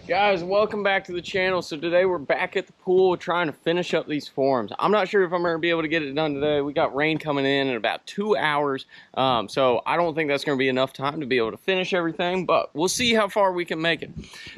Guys, welcome back to the channel. So today we're back at the pool trying to finish up these forms. I'm not sure if I'm going to be able to get it done today. We got rain coming in about 2 hours, so I don't think that's going to be enough time to be able to finish everything, but we'll see how far we can make it.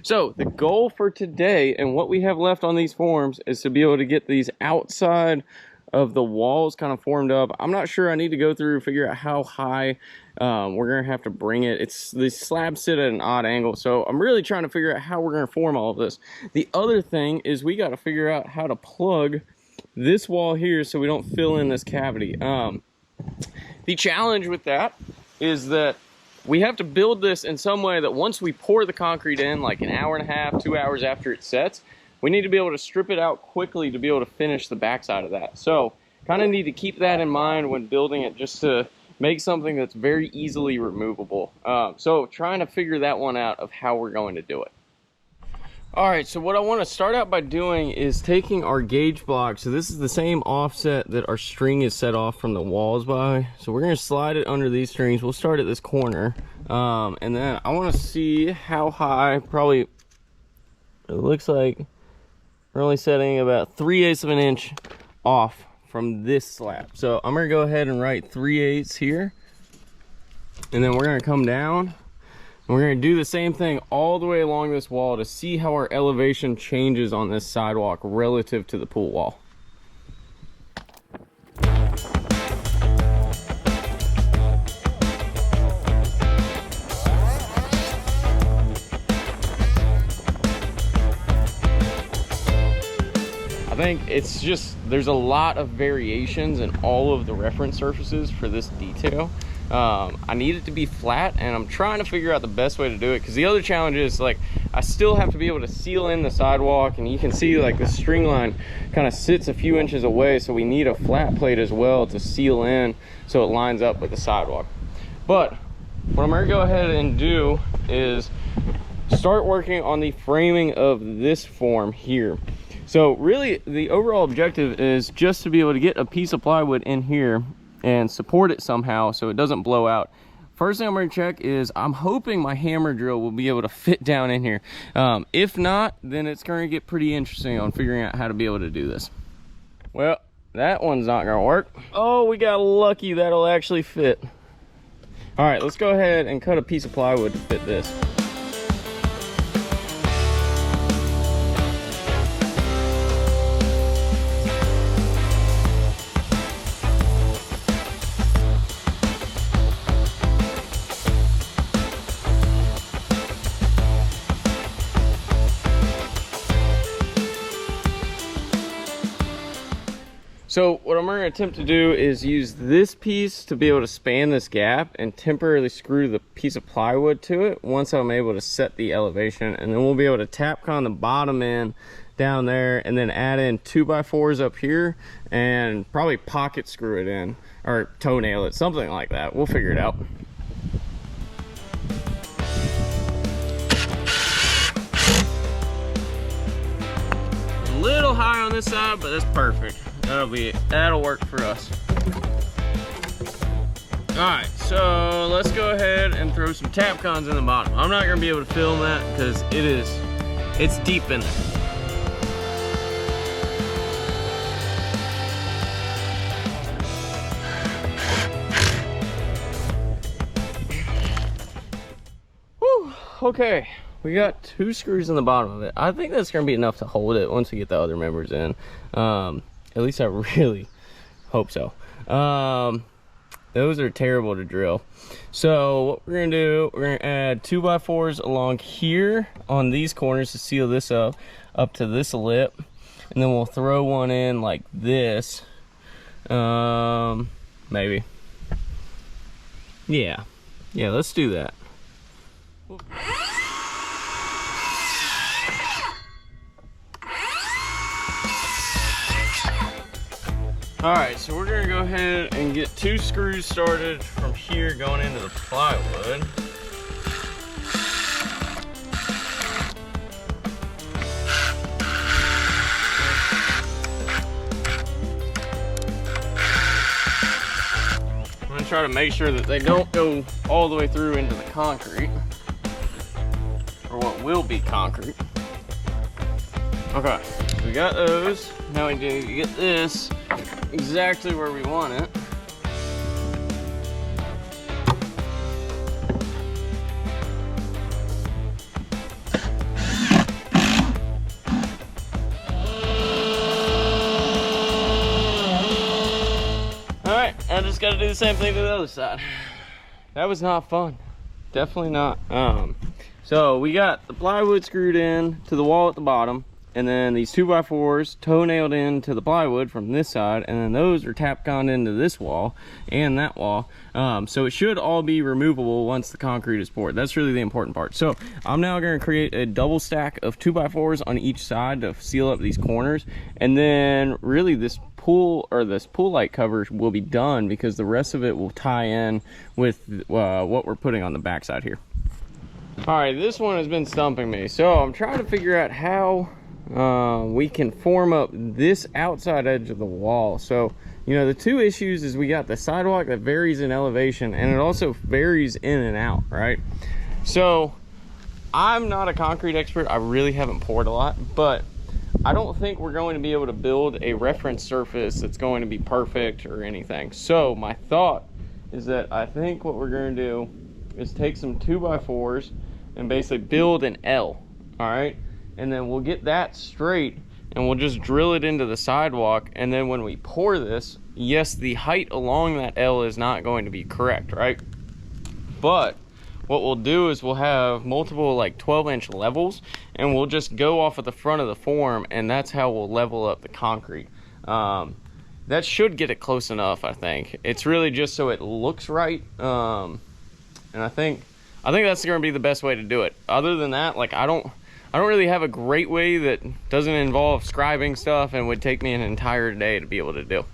So the goal for today and what we have left on these forms is to be able to get these outside of the walls kind of formed up. I'm not sure. I need to go through and figure out how high we're gonna have to bring it. These slabs sit at an odd angle, so I'm really trying to figure out how we're gonna form all of this. The other thing is we got to figure out how to plug this wall here so we don't fill in this cavity. The challenge with that is that we have to build this in some way that once we pour the concrete in, like an hour and a half, 2 hours after it sets, we need to be able to strip it out quickly to be able to finish the backside of that. So kind of need to keep that in mind when building it, just to make something that's very easily removable. So trying to figure that one out of how we're going to do it. All right, so what I want to start out by doing is taking our gauge block. So this is the same offset that our string is set off from the walls by. So we're going to slide it under these strings. We'll start at this corner. And then I want to see how high, probably, it looks like we're only setting about 3/8 of an inch off from this slab. So I'm gonna go ahead and write 3/8 here. And then we're gonna come down and we're gonna do the same thing all the way along this wall to see how our elevation changes on this sidewalk relative to the pool wall. I think it's just, there's a lot of variations in all of the reference surfaces for this detail. I need it to be flat, and I'm trying to figure out the best way to do it, because the other challenge is, like, I still have to be able to seal in the sidewalk, and you can see like the string line kind of sits a few inches away, so we need a flat plate as well to seal in so it lines up with the sidewalk. But what I'm gonna go ahead and do is start working on the framing of this form here. So really the overall objective is just to be able to get a piece of plywood in here and support it somehow so it doesn't blow out. First thing I'm going to check is I'm hoping my hammer drill will be able to fit down in here. If not, then it's going to get pretty interesting on figuring out how to be able to do this. Well, that one's not going to work. Oh, we got lucky, that'll actually fit. All right, let's go ahead and cut a piece of plywood to fit this. So what I'm going to attempt to do is use this piece to be able to span this gap and temporarily screw the piece of plywood to it once I'm able to set the elevation, and then we'll be able to Tapcon the bottom end down there and then add in 2x4s up here and probably pocket screw it in or toenail it, something like that. We'll figure it out. A little high on this side, but that's perfect. That'll work for us. All right, so let's go ahead and throw some Tapcons in the bottom. I'm not gonna be able to film that because it's deep in there. Whew, okay. We got 2 screws in the bottom of it. I think that's gonna be enough to hold it once we get the other members in. At least I really hope so. Those are terrible to drill. So what we're gonna do, we're gonna add 2x4s along here on these corners to seal this up to this lip. And then we'll throw one in like this. Maybe. Yeah, let's do that. All right, so we're gonna go ahead and get 2 screws started from here going into the plywood. I'm gonna try to make sure that they don't go all the way through into the concrete, or what will be concrete. Okay, we got those. Now we need to get this exactly where we want it. Alright, I just gotta do the same thing to the other side. That was not fun. Definitely not. So we got the plywood screwed in to the wall at the bottom, and then these 2x4s toe nailed into the plywood from this side, and then those are Tapcon into this wall and that wall. So it should all be removable once the concrete is poured. That's really the important part. So I'm now going to create a double stack of 2x4s on each side to seal up these corners, and then really this pool light cover will be done because the rest of it will tie in with what we're putting on the backside here. All right, this one has been stumping me, so I'm trying to figure out how we can form up this outside edge of the wall. So, you know, the two issues is we got the sidewalk that varies in elevation, and it also varies in and out, right? So I'm not a concrete expert. I really haven't poured a lot, but I don't think we're going to be able to build a reference surface that's going to be perfect or anything. So my thought is that I think what we're going to do is take some 2x4s and basically build an L, all right? And then we'll get that straight and we'll just drill it into the sidewalk. And then when we pour this, yes, the height along that L is not going to be correct, right? But what we'll do is we'll have multiple like 12-inch levels, and we'll just go off at the front of the form, and that's how we'll level up the concrete. That should get it close enough, I think. It's really just so it looks right. And I think that's going to be the best way to do it. Other than that, like I don't really have a great way that doesn't involve scribing stuff and would take me an entire day to be able to do.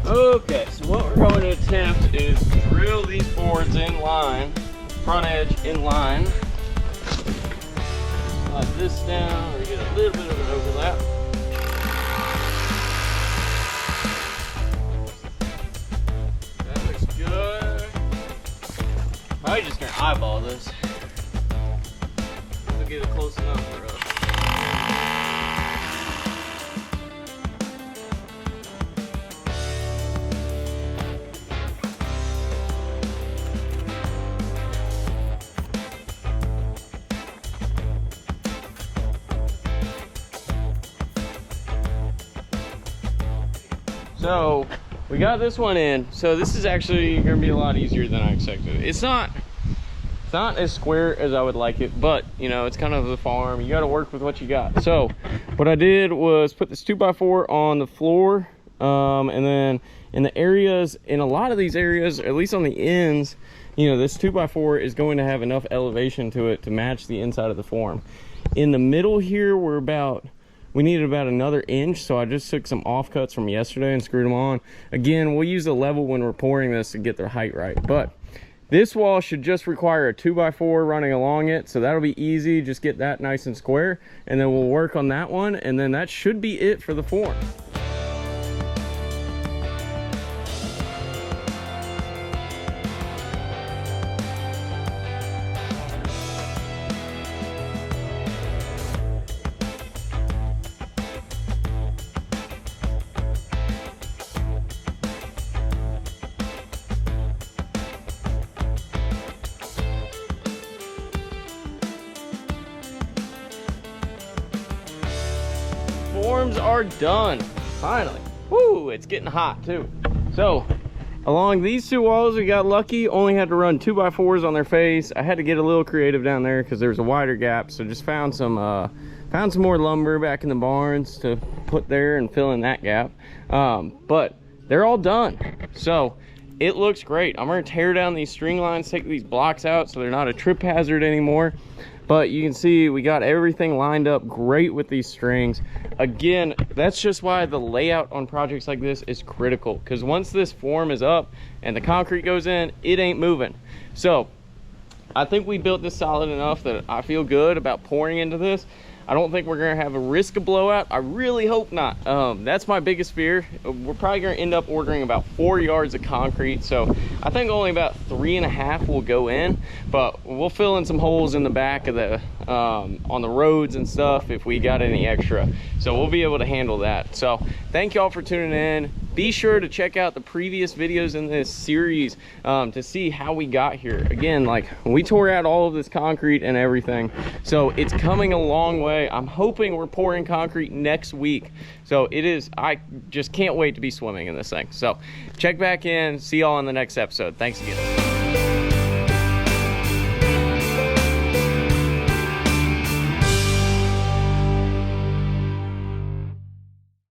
Okay, so what we're going to attempt is drill these boards in line, front edge in line. Slide this down, or get a little bit of an overlap. That looks good. Probably just gonna eyeball this. We'll get it close enough for us. So we got this one in. So this is actually gonna be a lot easier than I expected. It's not as square as I would like it, but you know, it's kind of the farm. You got to work with what you got. So what I did was put this 2x4 on the floor, and then in the areas, in a lot of these areas, at least on the ends, you know, this 2x4 is going to have enough elevation to it to match the inside of the form. In the middle here, we needed about another inch, so I just took some offcuts from yesterday and screwed them on. Again, we'll use the level when we're pouring this to get their height right, but this wall should just require a 2x4 running along it, so that'll be easy. Just get that nice and square, and then we'll work on that one, and then that should be it for the form. Forms are done, finally. Woo, it's getting hot too. So along these two walls, we got lucky, only had to run 2x4s on their face. I had to get a little creative down there because there was a wider gap, so just found some more lumber back in the barns to put there and fill in that gap. But they're all done, so it looks great. I'm gonna tear down these string lines, take these blocks out so they're not a trip hazard anymore. But you can see we got everything lined up great with these strings. Again, that's just why the layout on projects like this is critical, because once this form is up and the concrete goes in, it ain't moving. So I think we built this solid enough that I feel good about pouring into this. I don't think we're gonna have a risk of blowout. I really hope not. That's my biggest fear. We're probably gonna end up ordering about 4 yards of concrete, so I think only about 3.5 will go in, but we'll fill in some holes in the back of the on the roads and stuff if we got any extra, so we'll be able to handle that. So thank y'all for tuning in. Be sure to check out the previous videos in this series to see how we got here. Again, like, we tore out all of this concrete and everything, so it's coming a long way. I'm hoping we're pouring concrete next week, so it is. I just can't wait to be swimming in this thing. So check back in. See y'all in the next episode. Thanks again.